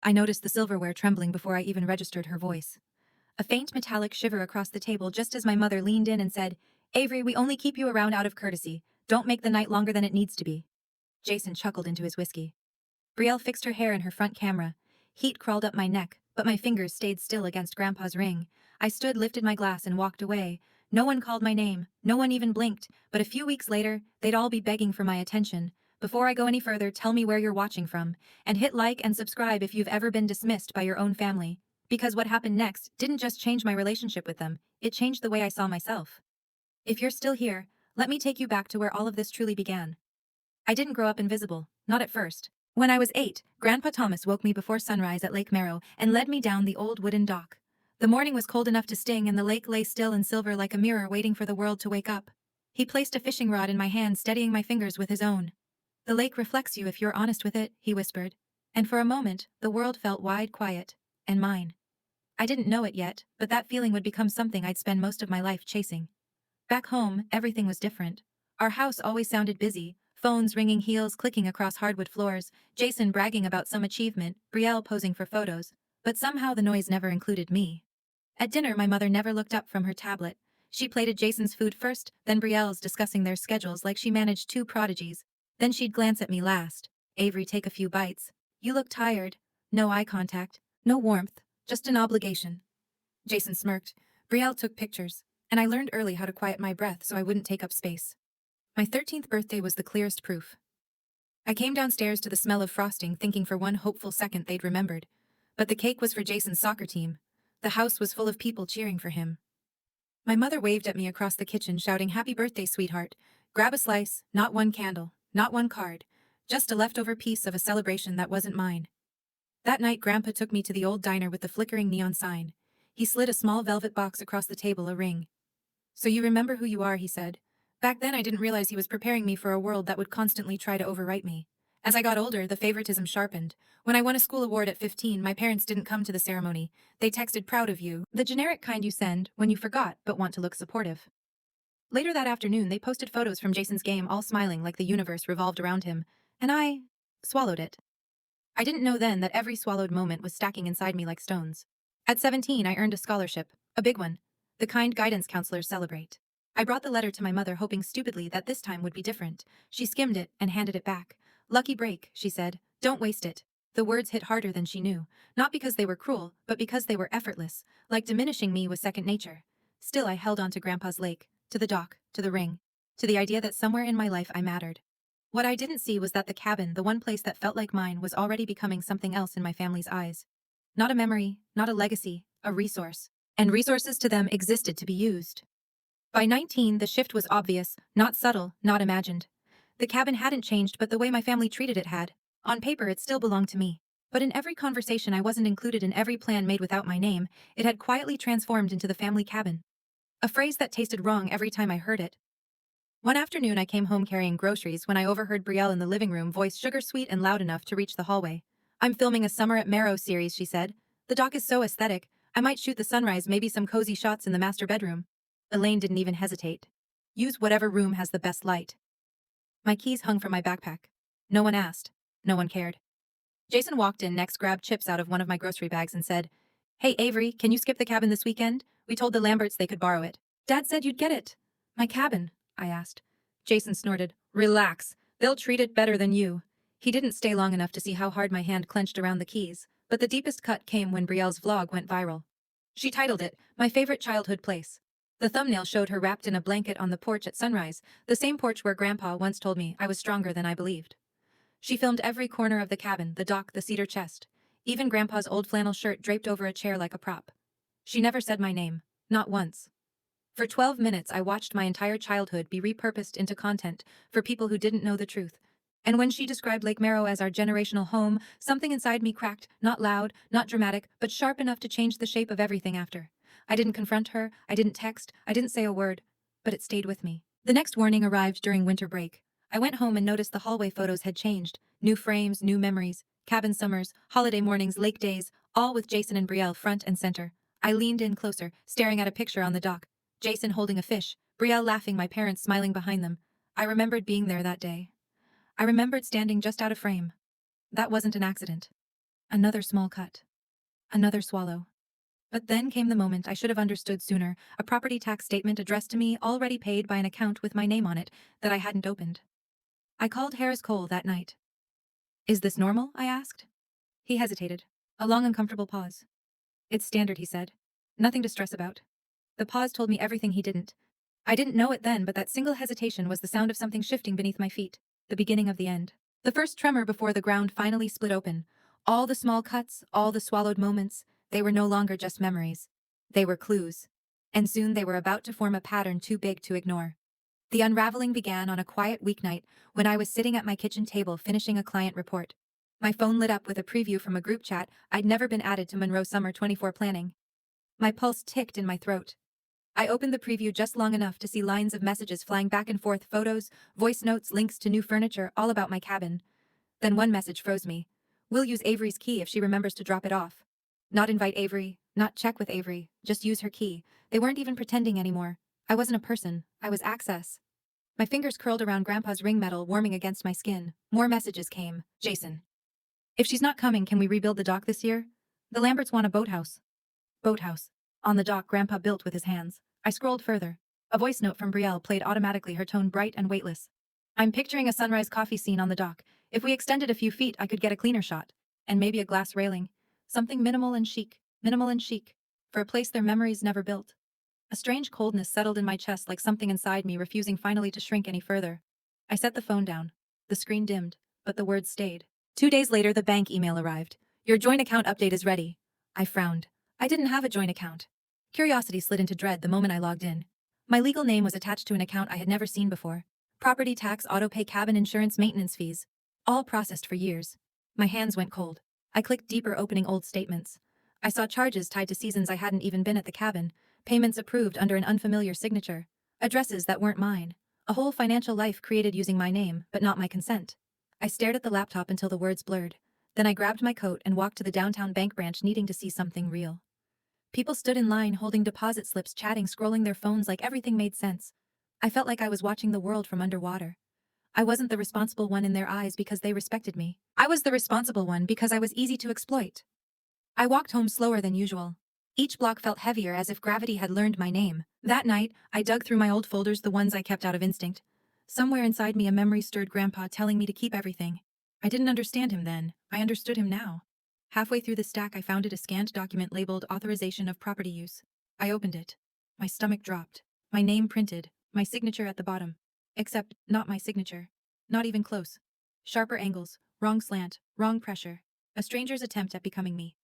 I noticed the silverware trembling before I even registered her voice. A faint metallic shiver across the table just as my mother leaned in and said, "Avery, we only keep you around out of courtesy. Don't make the night longer than it needs to be." Jason chuckled into his whiskey. Brielle fixed her hair in her front camera. Heat crawled up my neck, but my fingers stayed still against Grandpa's ring. I stood, lifted my glass, and walked away. No one called my name, no one even blinked, but a few weeks later, they'd all be begging for my attention. Before I go any further, tell me where you're watching from, and hit like and subscribe if you've ever been dismissed by your own family. Because what happened next didn't just change my relationship with them, it changed the way I saw myself. If you're still here, let me take you back to where all of this truly began. I didn't grow up invisible, not at first. When I was 8, Grandpa Thomas woke me before sunrise at Lake Merrow and led me down the old wooden dock. The morning was cold enough to sting and the lake lay still and silver like a mirror waiting for the world to wake up. He placed a fishing rod in my hand, steadying my fingers with his own. "The lake reflects you if you're honest with it," he whispered. And for a moment, the world felt wide, quiet, and mine. I didn't know it yet, but that feeling would become something I'd spend most of my life chasing. Back home, everything was different. Our house always sounded busy, phones ringing, heels clicking across hardwood floors, Jason bragging about some achievement, Brielle posing for photos. But somehow the noise never included me. At dinner, my mother never looked up from her tablet. She plated Jason's food first, then Brielle's, discussing their schedules like she managed two prodigies. Then she'd glance at me last. "Avery, take a few bites. You look tired." No eye contact, no warmth, just an obligation. Jason smirked. Brielle took pictures, and I learned early how to quiet my breath so I wouldn't take up space. My 13th birthday was the clearest proof. I came downstairs to the smell of frosting, thinking for one hopeful second they'd remembered. But the cake was for Jason's soccer team. The house was full of people cheering for him. My mother waved at me across the kitchen, shouting, "Happy birthday, sweetheart. Grab a slice, not one candle, not one card. Just a leftover piece of a celebration that wasn't mine." That night, Grandpa took me to the old diner with the flickering neon sign. He slid a small velvet box across the table, a ring. "So you remember who you are," he said. Back then I didn't realize he was preparing me for a world that would constantly try to overwrite me. As I got older, the favoritism sharpened. When I won a school award at 15, my parents didn't come to the ceremony. They texted, "Proud of you," the generic kind you send when you forgot but want to look supportive. Later that afternoon, they posted photos from Jason's game, all smiling like the universe revolved around him, and I swallowed it. I didn't know then that every swallowed moment was stacking inside me like stones. At 17, I earned a scholarship, a big one, the kind guidance counselors celebrate. I brought the letter to my mother, hoping stupidly that this time would be different. She skimmed it and handed it back. "Lucky break," she said. "Don't waste it." The words hit harder than she knew, not because they were cruel, but because they were effortless, like diminishing me was second nature. Still, I held on to Grandpa's lake, to the dock, to the ring, to the idea that somewhere in my life I mattered. What I didn't see was that the cabin, the one place that felt like mine, was already becoming something else in my family's eyes. Not a memory, not a legacy, a resource. And resources to them existed to be used. By 19, the shift was obvious, not subtle, not imagined. The cabin hadn't changed, but the way my family treated it had. On paper, it still belonged to me. But in every conversation, I wasn't included in every plan made without my name. It had quietly transformed into the family cabin. A phrase that tasted wrong every time I heard it. One afternoon, I came home carrying groceries when I overheard Brielle in the living room, voice sugar-sweet and loud enough to reach the hallway. "I'm filming a Summer at Merrow series," she said. "The dock is so aesthetic. I might shoot the sunrise, maybe some cozy shots in the master bedroom." Elaine didn't even hesitate. "Use whatever room has the best light." My keys hung from my backpack. No one asked. No one cared. Jason walked in next, grabbed chips out of one of my grocery bags and said, "Hey Avery, can you skip the cabin this weekend? We told the Lamberts they could borrow it." "Dad said you'd get it." "My cabin?" I asked. Jason snorted. "Relax. They'll treat it better than you." He didn't stay long enough to see how hard my hand clenched around the keys, but the deepest cut came when Brielle's vlog went viral. She titled it, "My Favorite Childhood Place." The thumbnail showed her wrapped in a blanket on the porch at sunrise, the same porch where Grandpa once told me I was stronger than I believed. She filmed every corner of the cabin, the dock, the cedar chest, even Grandpa's old flannel shirt draped over a chair like a prop. She never said my name, not once. For 12 minutes, I watched my entire childhood be repurposed into content for people who didn't know the truth. And when she described Lake Merrow as our generational home, something inside me cracked, not loud, not dramatic, but sharp enough to change the shape of everything after. I didn't confront her, I didn't text, I didn't say a word, but it stayed with me. The next warning arrived during winter break. I went home and noticed the hallway photos had changed. New frames, new memories, cabin summers, holiday mornings, lake days, all with Jason and Brielle front and center. I leaned in closer, staring at a picture on the dock. Jason holding a fish, Brielle laughing, my parents smiling behind them. I remembered being there that day. I remembered standing just out of frame. That wasn't an accident. Another small cut. Another swallow. But then came the moment I should have understood sooner, a property tax statement addressed to me, already paid by an account with my name on it, that I hadn't opened. I called Harris Cole that night. "Is this normal?" I asked. He hesitated. A long, uncomfortable pause. "It's standard," he said. "Nothing to stress about." The pause told me everything he didn't. I didn't know it then, but that single hesitation was the sound of something shifting beneath my feet, the beginning of the end. The first tremor before the ground finally split open. All the small cuts, all the swallowed moments, they were no longer just memories. They were clues. And soon they were about to form a pattern too big to ignore. The unraveling began on a quiet weeknight when I was sitting at my kitchen table finishing a client report. My phone lit up with a preview from a group chat I'd never been added to Monroe Summer 24 planning. My pulse ticked in my throat. I opened the preview just long enough to see lines of messages flying back and forth, photos, voice notes, links to new furniture, all about my cabin. Then one message froze me. "We'll use Avery's key if she remembers to drop it off." Not invite Avery, not check with Avery, just use her key. They weren't even pretending anymore. I wasn't a person, I was access. My fingers curled around Grandpa's ring metal, warming against my skin. More messages came. "Jason. If she's not coming, can we rebuild the dock this year? The Lamberts want a boathouse." Boathouse. On the dock Grandpa built with his hands. I scrolled further. A voice note from Brielle played automatically, her tone bright and weightless. "I'm picturing a sunrise coffee scene on the dock. If we extended a few feet, I could get a cleaner shot. And maybe a glass railing. Something minimal and chic. Minimal and chic. For a place their memories never built." A strange coldness settled in my chest, like something inside me refusing finally to shrink any further. I set the phone down. The screen dimmed, but the words stayed. 2 days later, the bank email arrived. "Your joint account update is ready." I frowned. I didn't have a joint account. Curiosity slid into dread the moment I logged in. My legal name was attached to an account I had never seen before. Property tax, autopay, cabin insurance, maintenance fees. All processed for years. My hands went cold. I clicked deeper, opening old statements. I saw charges tied to seasons I hadn't even been at the cabin, payments approved under an unfamiliar signature, addresses that weren't mine, a whole financial life created using my name, but not my consent. I stared at the laptop until the words blurred. Then I grabbed my coat and walked to the downtown bank branch, needing to see something real. People stood in line, holding deposit slips, chatting, scrolling their phones like everything made sense. I felt like I was watching the world from underwater. I wasn't the responsible one in their eyes because they respected me. I was the responsible one because I was easy to exploit. I walked home slower than usual. Each block felt heavier, as if gravity had learned my name. That night, I dug through my old folders, the ones I kept out of instinct. Somewhere inside me a memory stirred, Grandpa telling me to keep everything. I didn't understand him then. I understood him now. Halfway through the stack I found it, a scanned document labeled Authorization of Property Use. I opened it. My stomach dropped. My name printed, my signature at the bottom. Except, not my signature. Not even close. Sharper angles, wrong slant, wrong pressure. A stranger's attempt at becoming me.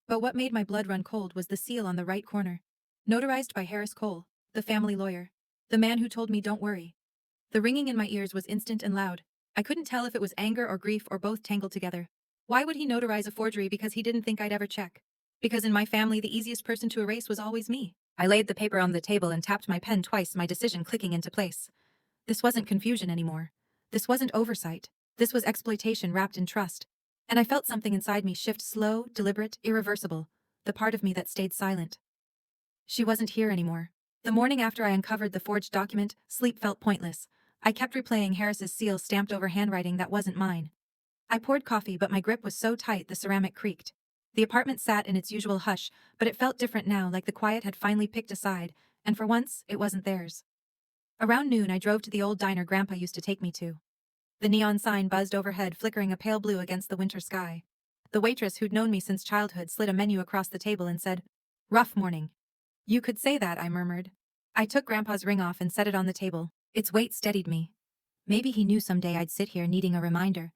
But what made my blood run cold was the seal on the right corner. Notarized by Harris Cole, the family lawyer. The man who told me don't worry. The ringing in my ears was instant and loud. I couldn't tell if it was anger or grief or both tangled together. Why would he notarize a forgery? Because he didn't think I'd ever check. Because in my family the easiest person to erase was always me. I laid the paper on the table and tapped my pen twice, my decision clicking into place. This wasn't confusion anymore. This wasn't oversight. This was exploitation wrapped in trust. And I felt something inside me shift, slow, deliberate, irreversible. The part of me that stayed silent. She wasn't here anymore. The morning after I uncovered the forged document, sleep felt pointless. I kept replaying Harris's seal stamped over handwriting that wasn't mine. I poured coffee, but my grip was so tight the ceramic creaked. The apartment sat in its usual hush, but it felt different now, like the quiet had finally picked a side, and for once, it wasn't theirs. Around noon I drove to the old diner Grandpa used to take me to. The neon sign buzzed overhead, flickering a pale blue against the winter sky. The waitress, who'd known me since childhood, slid a menu across the table and said, "Rough morning." "You could say that," I murmured. I took Grandpa's ring off and set it on the table. Its weight steadied me. Maybe he knew someday I'd sit here needing a reminder.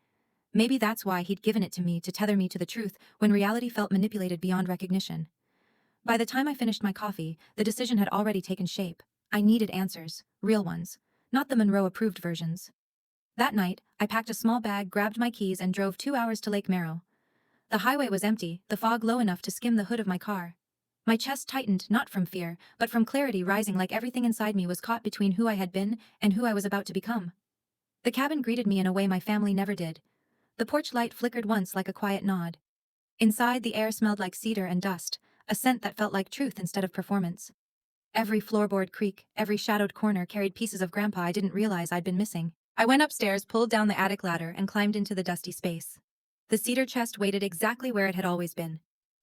Maybe that's why he'd given it to me, to tether me to the truth when reality felt manipulated beyond recognition. By the time I finished my coffee, the decision had already taken shape. I needed answers, real ones, not the Monroe-approved versions. That night, I packed a small bag, grabbed my keys, and drove 2 hours to Lake Merrill. The highway was empty, the fog low enough to skim the hood of my car. My chest tightened, not from fear, but from clarity rising, like everything inside me was caught between who I had been and who I was about to become. The cabin greeted me in a way my family never did. The porch light flickered once like a quiet nod. Inside, the air smelled like cedar and dust, a scent that felt like truth instead of performance. Every floorboard creak, every shadowed corner carried pieces of Grandpa I didn't realize I'd been missing. I went upstairs, pulled down the attic ladder, and climbed into the dusty space. The cedar chest waited exactly where it had always been.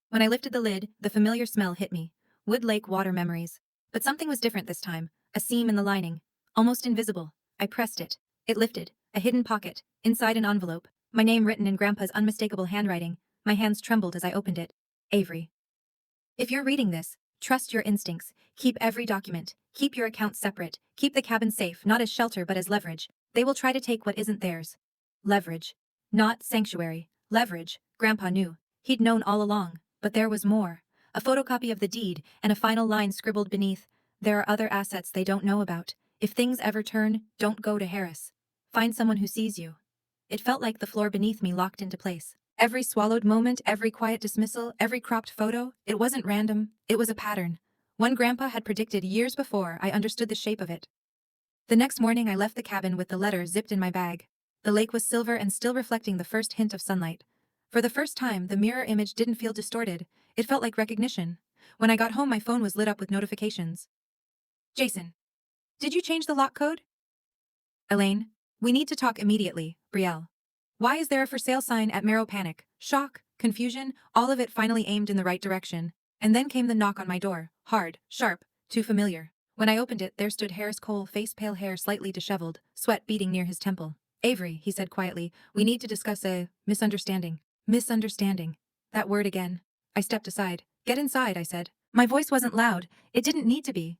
When I lifted the lid, the familiar smell hit me. Wood Lake water memories. But something was different this time. A seam in the lining. Almost invisible. I pressed it. It lifted. A hidden pocket. Inside an envelope. My name written in Grandpa's unmistakable handwriting. My hands trembled as I opened it. Avery. If you're reading this, trust your instincts. Keep every document. Keep your accounts separate. Keep the cabin safe, not as shelter but as leverage. They will try to take what isn't theirs. Leverage. Not sanctuary. Leverage. Grandpa knew. He'd known all along. But there was more. A photocopy of the deed, and a final line scribbled beneath. There are other assets they don't know about. If things ever turn, don't go to Harris. Find someone who sees you. It felt like the floor beneath me locked into place. Every swallowed moment, every quiet dismissal, every cropped photo, it wasn't random, it was a pattern. One Grandpa had predicted years before I understood the shape of it. The next morning I left the cabin with the letter zipped in my bag. The lake was silver and still reflecting the first hint of sunlight. For the first time, the mirror image didn't feel distorted. It felt like recognition. When I got home, my phone was lit up with notifications. Jason. Did you change the lock code? Elaine. We need to talk immediately, Brielle. Why is there a for sale sign at Marrow? Panic, shock, confusion, all of it finally aimed in the right direction. And then came the knock on my door, hard, sharp, too familiar. When I opened it, there stood Harris Cole, face pale, hair slightly disheveled, sweat beading near his temple. Avery, he said quietly, we need to discuss a misunderstanding. Misunderstanding. That word again. I stepped aside. Get inside, I said. My voice wasn't loud. It didn't need to be.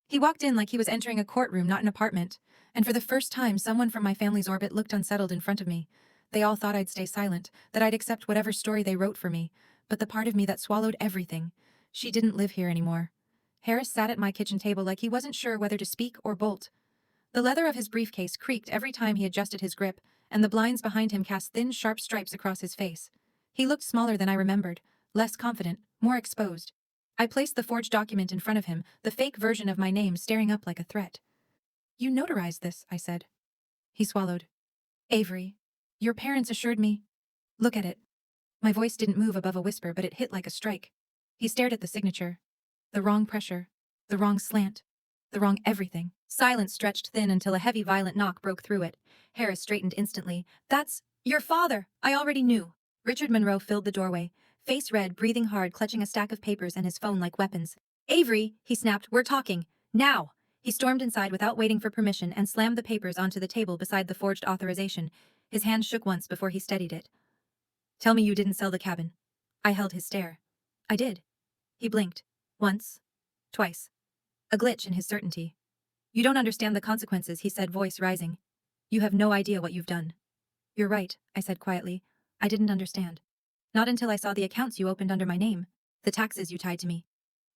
He walked in like he was entering a courtroom, not an apartment. And for the first time, someone from my family's orbit looked unsettled in front of me. They all thought I'd stay silent, that I'd accept whatever story they wrote for me. But the part of me that swallowed everything, she didn't live here anymore. Harris sat at my kitchen table like he wasn't sure whether to speak or bolt. The leather of his briefcase creaked every time he adjusted his grip, and the blinds behind him cast thin, sharp stripes across his face. He looked smaller than I remembered, less confident, more exposed. I placed the forged document in front of him, the fake version of my name staring up like a threat. You notarized this, I said. He swallowed. Avery. Your parents assured me. Look at it. My voice didn't move above a whisper, but it hit like a strike. He stared at the signature. The wrong pressure. The wrong slant. The wrong everything. Silence stretched thin until a heavy, violent knock broke through it. Harris straightened instantly. That's your father. I already knew. Richard Monroe filled the doorway, face red, breathing hard, clutching a stack of papers and his phone like weapons. Avery, he snapped, we're talking. Now. He stormed inside without waiting for permission and slammed the papers onto the table beside the forged authorization. His hand shook once before he steadied it. Tell me you didn't sell the cabin. I held his stare. I did. He blinked. Once. Twice. A glitch in his certainty. You don't understand the consequences, he said, voice rising. You have no idea what you've done. You're right, I said quietly. I didn't understand. Not until I saw the accounts you opened under my name, the taxes you tied to me.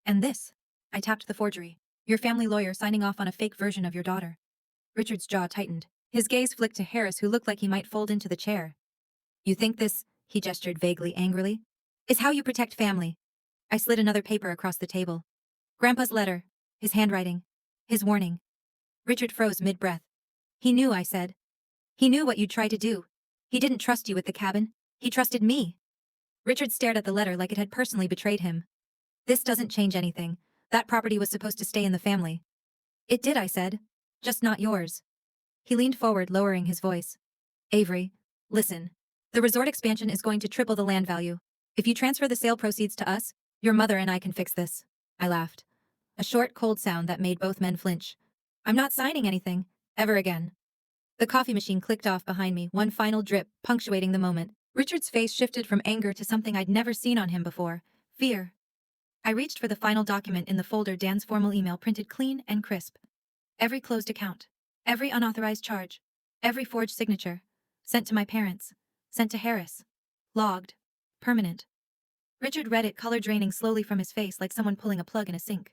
And this. I tapped the forgery. Your family lawyer signing off on a fake version of your daughter. Richard's jaw tightened. His gaze flicked to Harris, who looked like he might fold into the chair. You think this, he gestured vaguely, angrily, is how you protect family? I slid another paper across the table. Grandpa's letter. His handwriting. His warning. Richard froze mid-breath. He knew, I said. He knew what you'd try to do. He didn't trust you with the cabin. He trusted me. Richard stared at the letter like it had personally betrayed him. This doesn't change anything. That property was supposed to stay in the family. It did, I said. Just not yours. He leaned forward, lowering his voice. Avery, listen. The resort expansion is going to triple the land value. If you transfer the sale proceeds to us, your mother and I can fix this. I laughed. A short, cold sound that made both men flinch. I'm not signing anything. Ever again. The coffee machine clicked off behind me, one final drip, punctuating the moment. Richard's face shifted from anger to something I'd never seen on him before. Fear. I reached for the final document in the folder, Dan's formal email printed clean and crisp. Every closed account. Every unauthorized charge. Every forged signature. Sent to my parents. Sent to Harris. Logged. Permanent. Richard read it, color draining slowly from his face like someone pulling a plug in a sink.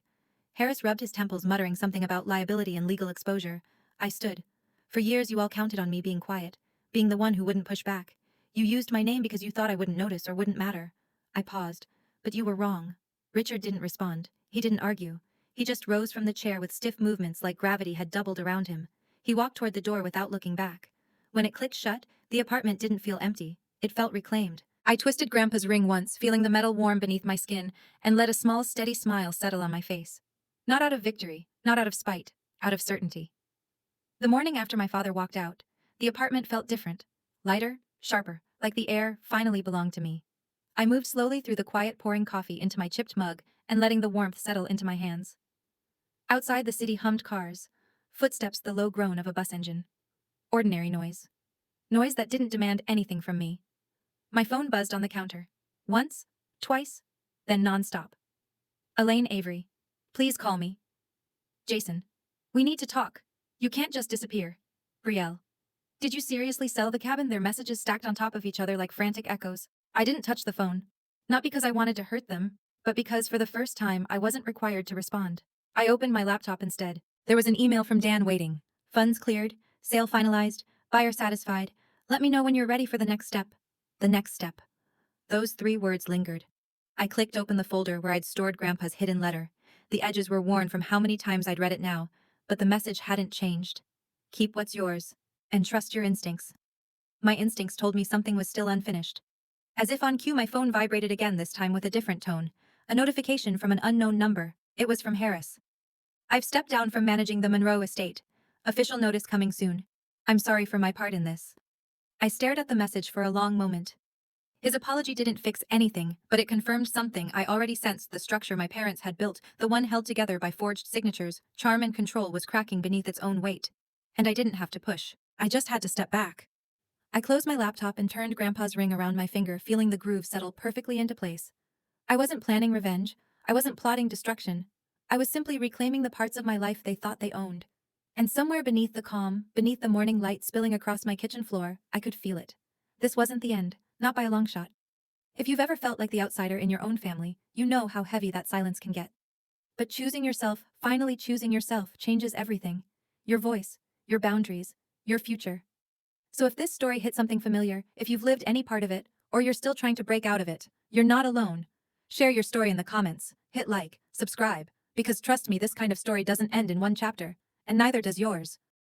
Harris rubbed his temples, muttering something about liability and legal exposure. I stood. For years you all counted on me being quiet, being the one who wouldn't push back. You used my name because you thought I wouldn't notice or wouldn't matter. I paused. But you were wrong. Richard didn't respond. He didn't argue. He just rose from the chair with stiff movements like gravity had doubled around him. He walked toward the door without looking back. When it clicked shut, the apartment didn't feel empty. It felt reclaimed. I twisted Grandpa's ring once, feeling the metal warm beneath my skin, and let a small, steady smile settle on my face. Not out of victory, not out of spite, out of certainty. The morning after my father walked out, the apartment felt different. Lighter, sharper, like the air finally belonged to me. I moved slowly through the quiet, pouring coffee into my chipped mug and letting the warmth settle into my hands. Outside, the city hummed cars, footsteps, the low groan of a bus engine. Ordinary noise. Noise that didn't demand anything from me. My phone buzzed on the counter. Once, twice, then non-stop. Elaine Avery. Please call me. Jason. We need to talk. You can't just disappear. Brielle. Did you seriously sell the cabin? Their messages stacked on top of each other like frantic echoes. I didn't touch the phone. Not because I wanted to hurt them, but because for the first time I wasn't required to respond. I opened my laptop instead. There was an email from Dan waiting. Funds cleared, sale finalized, buyer satisfied. Let me know when you're ready for the next step. The next step. Those 3 words lingered. I clicked open the folder where I'd stored Grandpa's hidden letter. The edges were worn from how many times I'd read it now, but the message hadn't changed. Keep what's yours, and trust your instincts. My instincts told me something was still unfinished. As if on cue, my phone vibrated again, this time with a different tone. A notification from an unknown number. It was from Harris. I've stepped down from managing the Monroe estate. Official notice coming soon. I'm sorry for my part in this. I stared at the message for a long moment. His apology didn't fix anything, but it confirmed something I already sensed. The structure my parents had built, the one held together by forged signatures, charm and control, was cracking beneath its own weight. And I didn't have to push. I just had to step back. I closed my laptop and turned Grandpa's ring around my finger, feeling the groove settle perfectly into place. I wasn't planning revenge. I wasn't plotting destruction. I was simply reclaiming the parts of my life they thought they owned. And somewhere beneath the calm, beneath the morning light spilling across my kitchen floor, I could feel it. This wasn't the end. Not by a long shot. If you've ever felt like the outsider in your own family, you know how heavy that silence can get. But choosing yourself, finally choosing yourself, changes everything. Your voice, your boundaries, your future. So if this story hit something familiar, if you've lived any part of it, or you're still trying to break out of it, you're not alone. Share your story in the comments, hit like, subscribe, because trust me, this kind of story doesn't end in one chapter, and neither does yours.